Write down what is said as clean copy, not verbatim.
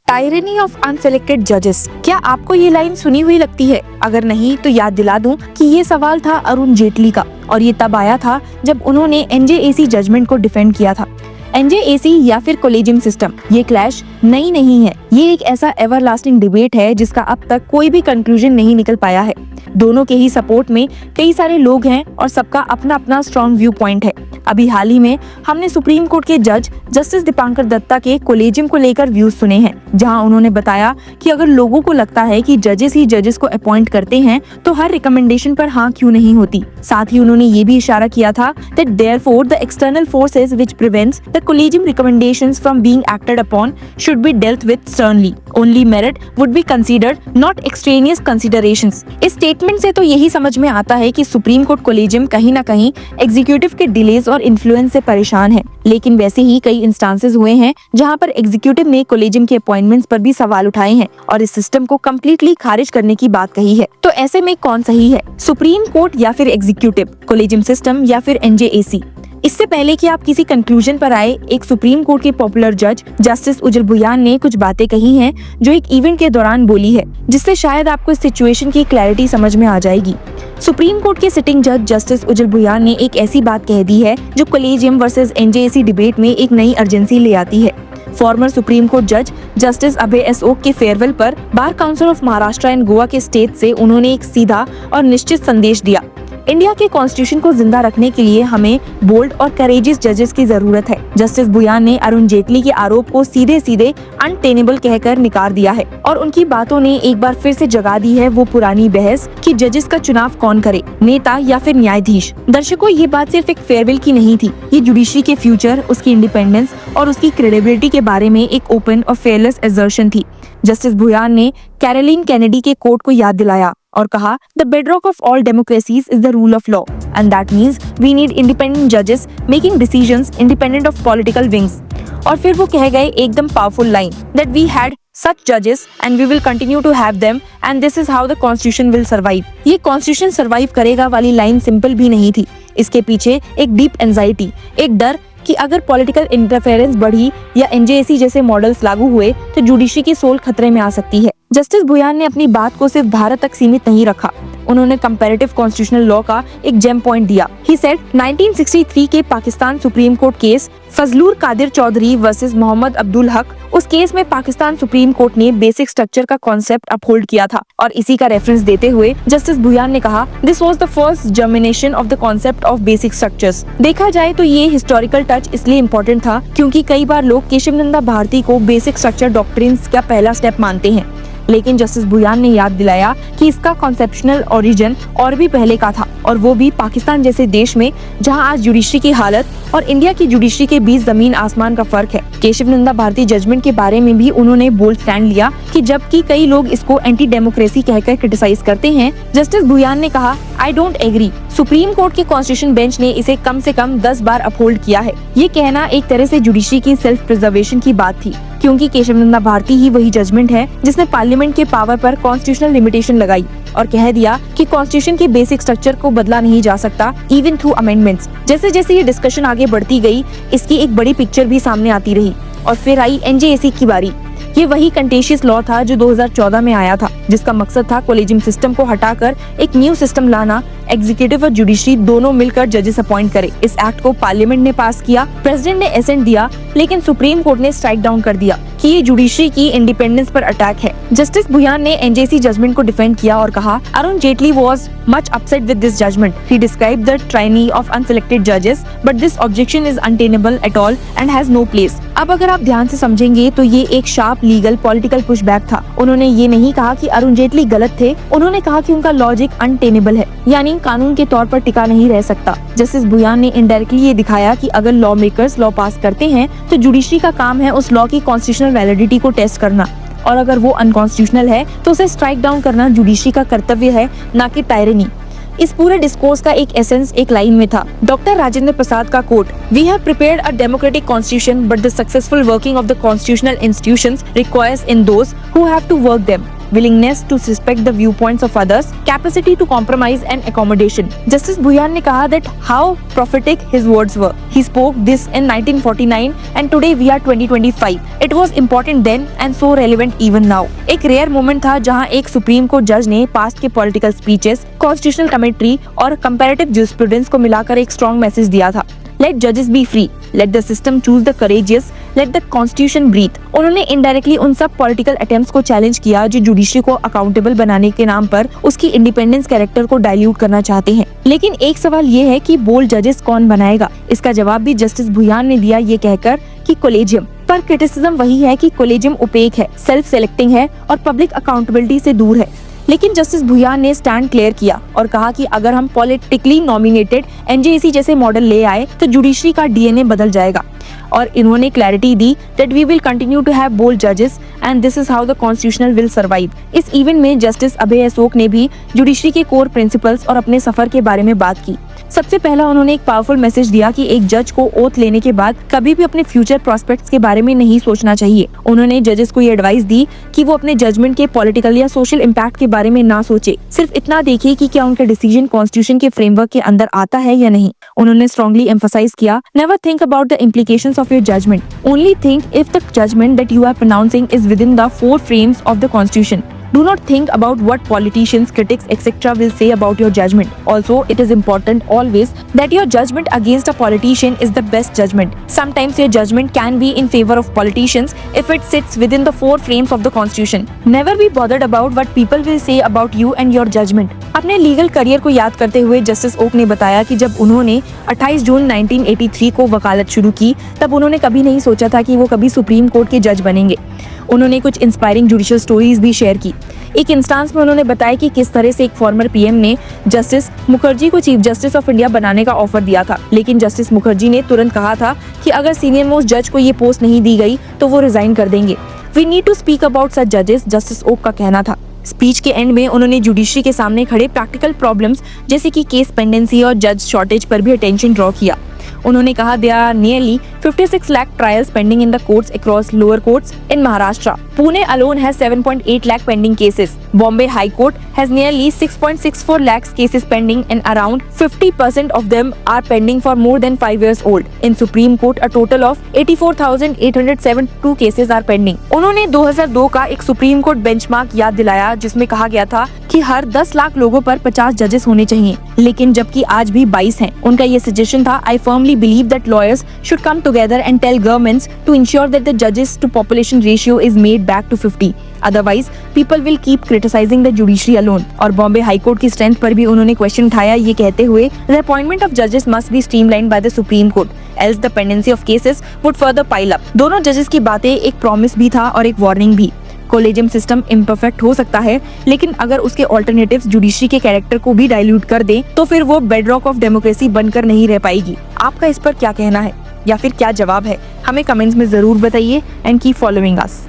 Tyranny of unselected जजेस। क्या आपको ये लाइन सुनी हुई लगती है? अगर नहीं तो याद दिला दूं कि ये सवाल था अरुण जेटली का, और ये तब आया था जब उन्होंने एनजेएसी जजमेंट को डिफेंड किया था। एनजेएसी या फिर कोलेजियम सिस्टम, ये क्लैश नई नहीं है। ये एक ऐसा एवरलास्टिंग डिबेट है जिसका अब तक कोई भी कंक्लूजन नहीं निकल पाया है। दोनों के ही सपोर्ट में कई सारे लोग हैं और सबका अपना अपना स्ट्रॉन्ग व्यू पॉइंट है। अभी हाल ही में हमने सुप्रीम कोर्ट के जज जस्टिस दीपांकर दत्ता के कोलेजियम को लेकर व्यूज सुने हैं, जहां उन्होंने बताया कि अगर लोगों को लगता है कि जजेस ही जजेस को अपॉइंट करते हैं तो हर रिकमेंडेशन पर हाँ क्यों नहीं होती। साथ ही उन्होंने ये भी इशारा किया था that therefore the external forces which prevents the collegium recommendations from being acted upon should be dealt with sternly. Only merit would be considered, not extraneous considerations. इस स्टेटमेंट से तो यही समझ में आता है कि सुप्रीम कोर्ट कोलेजियम कहीं न कहीं एग्जीक्यूटिव के डिलेज और इन्फ्लुएंस से परेशान है। लेकिन वैसे ही कई इंस्टांसेस हुए हैं जहां पर एग्जीक्यूटिव ने कोलेजियम के अपॉइंटमेंट्स पर भी सवाल उठाए हैं और इस सिस्टम को कम्प्लीटली खारिज करने की बात कही है। तो ऐसे में कौन सही है, सुप्रीम कोर्ट या फिर एग्जीक्यूटिव, कोलेजियम सिस्टम या फिर एनजेएसी? इससे पहले कि आप किसी कंक्लूजन पर आए, एक सुप्रीम कोर्ट के पॉपुलर जज जस्टिस उजल भुयान ने कुछ बातें कही हैं जो एक इवेंट के दौरान बोली है, जिससे शायद आपको इस सिचुएशन की क्लैरिटी समझ में आ जाएगी। सुप्रीम कोर्ट के सिटिंग जज जस्टिस उजल भुयान ने एक ऐसी बात कह दी है जो कोलेजियम वर्सेस एनजेएसी डिबेट में एक नई अर्जेंसी ले आती है। फॉर्मर सुप्रीम कोर्ट जज जस्टिस अभय एस ओक के फेयरवेल पर bar council of Maharashtra and Goa के स्टेट से उन्होंने एक सीधा और निश्चित संदेश दिया। इंडिया के कॉन्स्टिट्यूशन को जिंदा रखने के लिए हमें बोल्ड और करेजियस जजेस की जरूरत है। जस्टिस भुयान ने अरुण जेटली के आरोप को सीधे सीधे अनटेनेबल कहकर निकार दिया है और उनकी बातों ने एक बार फिर से जगा दी है वो पुरानी बहस कि जजेस का चुनाव कौन करे, नेता या फिर न्यायाधीश। दर्शकों, ये बात सिर्फ एक फेयरवेल की नहीं थी, ये जुडिशरी के फ्यूचर, उसकी इंडिपेंडेंस और उसकी क्रेडिबिलिटी के बारे में एक ओपन और फेयरलेस असर्शन थी। जस्टिस भुयान ने कैरोलिन कैनेडी के कोर्ट को याद दिलाया और कहा, the bedrock of all democracies is the rule of law and that means we need independent जजेस making decisions independent of political wings. और फिर वो कह गए एकदम powerful line that we had such judges and we will continue to have them and this is how the constitution will survive। ये constitution survive करेगा वाली लाइन सिंपल भी नहीं थी। इसके पीछे एक डीप एंजाइटी, एक डर कि अगर पॉलिटिकल इंटरफेरेंस बढ़ी या एनजेएसी जैसे मॉडल्स लागू हुए तो जुडिशरी की सोल खतरे में आ सकती है। जस्टिस भुयान ने अपनी बात को सिर्फ भारत तक सीमित नहीं रखा, उन्होंने कंपैरेटिव कॉन्स्टिट्यूशनल लॉ का एक जेम पॉइंट दिया। ही सेड 1963 के Pakistan supreme court case Fazlur Qadir Chaudhry versus Mohammad Abdul Haq, उस केस में पाकिस्तान सुप्रीम कोर्ट ने बेसिक स्ट्रक्चर का कॉन्सेप्ट अपहोल्ड किया था और इसी का रेफरेंस देते हुए जस्टिस भुयान ने कहा, this was the first germination of the concept of basic structures. देखा जाए तो ये हिस्टोरिकल टच इसलिए इम्पोर्टेंट था क्योंकि कई बार लोग केशवनंदा भारती को बेसिक स्ट्रक्चर डॉक्ट्रिन्स का पहला स्टेप मानते हैं, लेकिन जस्टिस भुयान ने याद दिलाया कि इसका कॉन्सेप्शनल ओरिजिन और भी पहले का था और वो भी पाकिस्तान जैसे देश में जहां आज जुडिशरी की हालत और इंडिया की जुडिशरी के बीच जमीन आसमान का फर्क है। केशवनंदा भारती जजमेंट के बारे में भी उन्होंने बोल्ड स्टैंड लिया कि जबकि कई लोग इसको एंटी डेमोक्रेसी कहकर क्रिटिसाइज करते हैं, जस्टिस भुयान ने कहा, I don't agree. Supreme court के कॉन्स्टिट्यूशन बेंच ने इसे कम से कम 10 बार अपहोल्ड किया है। ये कहना एक तरह से जुडिशरी की सेल्फ प्रिजर्वेशन की बात थी क्योंकि केशवनंदा भारती ही वही जजमेंट है जिसने पार्लियामेंट के पावर पर कॉन्स्टिट्यूशनल लिमिटेशन लगाई और कह दिया कि कॉन्स्टिट्यूशन के बेसिक स्ट्रक्चर को बदला नहीं जा सकता इवन थ्रू अमेंडमेंट्स। जैसे जैसे ये डिस्कशन आगे बढ़ती गई, इसकी एक बड़ी पिक्चर भी सामने आती रही और फिर आई एनजेएसी की बारी। ये वही कंटेशियस लॉ था जो 2014 में आया था, जिसका मकसद था कोलेजियम सिस्टम को हटाकर एक न्यू सिस्टम लाना। एग्जीक्यूटिव और जुडिशरी दोनों मिलकर जजेस अपॉइंट करे। इस एक्ट को पार्लियामेंट ने पास किया, प्रेसिडेंट ने एसेंट दिया, लेकिन सुप्रीम कोर्ट ने स्ट्राइक डाउन कर दिया कि ये जुडिशरी की इंडिपेंडेंस पर अटैक है। जस्टिस भुयान ने एनजेएसी जजमेंट को डिफेंड किया और कहा, Arun Jaitley was much upset with this judgment. He described the tyranny of unselected जजेस but this objection is untenable at all and has no place. अब अगर आप ध्यान से समझेंगे तो ये एक शार्प लीगल पॉलिटिकल पुशबैक था। उन्होंने ये नहीं कहा कि अरुण जेटली गलत थे, उन्होंने कहा कि उनका लॉजिक अनटेनेबल है, यानी कानून के तौर पर टिका नहीं रह सकता। जस्टिस भुयान ने इनडायरेक्टली ये दिखाया कि अगर लॉ मेकर्स लॉ पास करते हैं तो जुडिशरी का काम है उस लॉ की कॉन्स्टिट्यूशनल वैलिडिटी को टेस्ट करना और अगर वो अनकॉन्स्टिट्यूशनल है तो उसे स्ट्राइक डाउन करना जुडिशरी का कर्तव्य है, ना कि टायरनी। इस पूरे डिस्कोर्स का एक एसेंस एक लाइन में था। डॉक्टर राजेंद्र प्रसाद का quote, we have prepared a democratic constitution but the successful working of the constitutional institutions requires in those who have to work them. willingness to respect the viewpoints of others, capacity to compromise and accommodation. Justice Bhuyan ने कहा that how prophetic his words were. He spoke this in 1949 and today we are 2025. It was important then and so relevant even now. एक rare moment था जहां एक supreme court जज ने past के political speeches, constitutional commentary और comparative jurisprudence को मिलाकर एक स्ट्रॉन्ग मैसेज दिया था। Let judges be free. Let the system choose the courageous. Let the constitution breathe. उन्होंने इनडायरेक्टली उन सब पॉलिटिकल अटेम्प्ट्स को चैलेंज किया जो जुडिशरी को अकाउंटेबल बनाने के नाम पर उसकी इंडिपेंडेंस कैरेक्टर को डाइल्यूट करना चाहते हैं। लेकिन एक सवाल ये है कि बोल्ड जजेस कौन बनाएगा? इसका जवाब भी जस्टिस भुयान ने दिया ये कहकर कि कोलेजियम। पर क्रिटिसिज्म वही है कि कोलेजियम ओपेक है, सेल्फ सेलेक्टिंग है और पब्लिक अकाउंटेबिलिटी से दूर है। लेकिन जस्टिस भुयान ने स्टैंड क्लियर किया और कहा कि अगर हम पॉलिटिकली नॉमिनेटेड एनजेएसी जैसे मॉडल ले आए तो जुडिशरी का डीएनए बदल जाएगा। और इन्होंने क्लैरिटी दी that we will continue to have bold जजेस and this is how the constitutional will survive. इस इवेंट में जस्टिस अभय अशोक ने भी जुडिशरी के कोर प्रिंसिपल्स और अपने सफर के बारे में बात की। सबसे पहला उन्होंने एक पावरफुल मैसेज दिया कि एक जज को ओथ लेने के बाद कभी भी अपने फ्यूचर प्रोस्पेक्ट्स के बारे में नहीं सोचना चाहिए। उन्होंने जजेस को ये एडवाइस दी कि वो अपने जजमेंट के पॉलिटिकल या सोशल इम्पैक्ट के बारे में ना सोचे, सिर्फ इतना देखे कि क्या उनका डिसीजन कॉन्स्टिट्यूशन के फ्रेमवर्क के अंदर आता है या नहीं। उन्होंने स्ट्रांगली एम्फसाइज किया, never think about the implications of your judgement, only think if the judgement that you are pronouncing is within the 4 frames of the constitution. Do not think about what politicians, critics, etc. will say about your judgment. Also, it is important always that your judgment against a politician is the best judgment. Sometimes your judgment can be in favor of politicians if it sits within the 4 frames of the constitution. Never be bothered about what people will say about you and your judgment. अपने legal career को याद करते हुए justice okay ने बताया कि जब उन्होंने 28 जून 1983 को वकालत शुरू की तब उन्होंने कभी नहीं सोचा था कि वो कभी सुप्रीम कोर्ट के जज बनेंगे। उन्होंने कुछ इंस्पायरिंग जुडिशियल स्टोरीज भी शेयर की। एक इंस्टांस में उन्होंने बताया कि किस तरह से एक फॉर्मर पीएम ने जस्टिस मुखर्जी को चीफ जस्टिस ऑफ इंडिया बनाने का ऑफर दिया था, लेकिन जस्टिस मुखर्जी ने तुरंत कहा था कि अगर सीनियर मोस्ट जज को ये पोस्ट नहीं दी गई तो वो रिजाइन कर देंगे। We need to speak about such जजेस, जस्टिस ओक का कहना था। स्पीच के एंड में उन्होंने जुडिशरी के सामने खड़े प्रैक्टिकल प्रॉब्लम्स जैसे कि केस पेंडेंसी और जज शॉर्टेज पर भी अटेंशन ड्रॉ किया। उन्होंने कहा there are nearly 56 lakh trials pending in the courts across lower courts in Maharashtra. Pune alone has 7.8 lakh pending cases. Bombay High Court has nearly 6.64 lakhs cases pending and around 50% of them are pending for more than 5 years old. In Supreme Court, a total of 84,872 cases are pending. उन्होंने 2002 का एक supreme court benchmark याद दिलाया जिसमें कहा गया था कि हर 10 लाख लोगों पर 50 जजेस होने चाहिए, लेकिन जबकि आज भी 22 हैं। उनका ये सजेशन था, I firmly believe that lawyers should come together and tell governments to ensure that the judges to population ratio is made back to 50. Otherwise, people will keep criticizing the judiciary alone. और Bombay high court की strength पर भी उन्होंने question उठाया ये कहते हुए, the appointment of judges must be streamlined by the Supreme Court, else the pendency of cases would further pile up. दोनों जजेस की बातें एक प्रॉमिस भी था और एक वार्निंग भी। कोलेजियम सिस्टम इम्परफेक्ट हो सकता है, लेकिन अगर उसके ऑल्टरनेटिव्स जुडिशरी के कैरेक्टर को भी डाइल्यूट कर दें तो फिर वो बेडरॉक ऑफ डेमोक्रेसी बनकर नहीं रह पाएगी। आपका इस पर क्या कहना है या फिर क्या जवाब है? हमें कमेंट्स में जरूर बताइए एंड कीप फॉलोइंग अस।